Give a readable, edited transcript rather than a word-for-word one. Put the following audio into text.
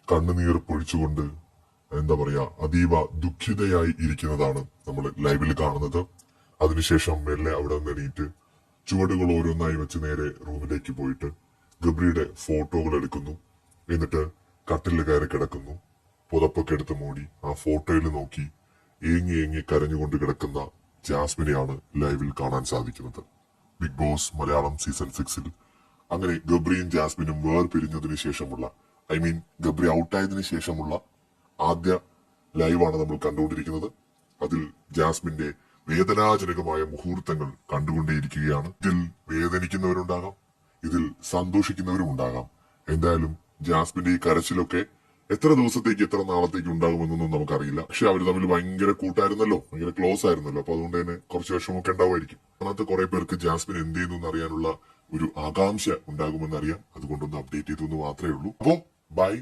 കണ്ണുനീർ പൊഴിച്ചുകൊണ്ട് എന്താ പറയാ അതീവ ദുഃഖിതയായി ഇരിക്കുന്നതാണ് നമ്മൾ ലൈവിൽ കാണുന്നത്. അതിനുശേഷം മെല്ലെ അവിടെ നിന്ന് എണീറ്റ് ചുവടുകൾ ഓരോന്നായി വെച്ച് നേരെ റൂമിലേക്ക് പോയിട്ട് ഗബ്രിയുടെ ഫോട്ടോകൾ എടുക്കുന്നു. എന്നിട്ട് കട്ടിലിൽ കയറി കിടക്കുന്നു. പുതപ്പൊക്കെ എടുത്ത് മൂടി ആ ഫോട്ടോയിൽ നോക്കി ഏങ്ങി ഏങ്ങി കരഞ്ഞുകൊണ്ട് കിടക്കുന്ന ജാസ്മിനെയാണ് ലൈവിൽ കാണാൻ സാധിക്കുന്നത്. ബിഗ് ബോസ് മലയാളം സീസൺ 6-ൽ അങ്ങനെ ഗബ്രിയും ജാസ്മിനും വേർപിരിഞ്ഞതിനു ശേഷമുള്ള ഗബ്രി ഔട്ടായതിനു ശേഷമുള്ള ആദ്യ ലൈവാണ് നമ്മൾ കണ്ടുകൊണ്ടിരിക്കുന്നത്. അതിൽ ജാസ്മിന്റെ വേദനാജനകമായ മുഹൂർത്തങ്ങൾ കണ്ടുകൊണ്ടേയിരിക്കുകയാണ്. ഇതിൽ വേദനിക്കുന്നവരുണ്ടാകാം, ഇതിൽ സന്തോഷിക്കുന്നവരും ഉണ്ടാകാം. എന്തായാലും ജാസ്മിന്റെ ഈ കരച്ചിലൊക്കെ എത്ര ദിവസത്തേക്ക് എത്ര നാളത്തേക്ക് ഉണ്ടാകുമെന്നൊന്നും നമുക്കറിയില്ല. പക്ഷെ അവർ തമ്മിൽ ഭയങ്കര കൂട്ടായിരുന്നല്ലോ, ഭയങ്കര ക്ലോസ് ആയിരുന്നല്ലോ. അപ്പൊ അതുകൊണ്ട് തന്നെ കുറച്ച് വിഷമമൊക്കെ ഉണ്ടാവുമായിരിക്കും. അതിനകത്ത് കുറെ പേർക്ക് ജാസ്മിൻ എന്ത് ചെയ്യുന്നു അറിയാനുള്ള ഒരു ആകാംക്ഷ ഉണ്ടാകുമെന്നറിയാം. അതുകൊണ്ടൊന്ന് അപ്ഡേറ്റ് ചെയ്തു എന്ന് മാത്രമേ ഉള്ളൂ. അപ്പോൾ ബൈ.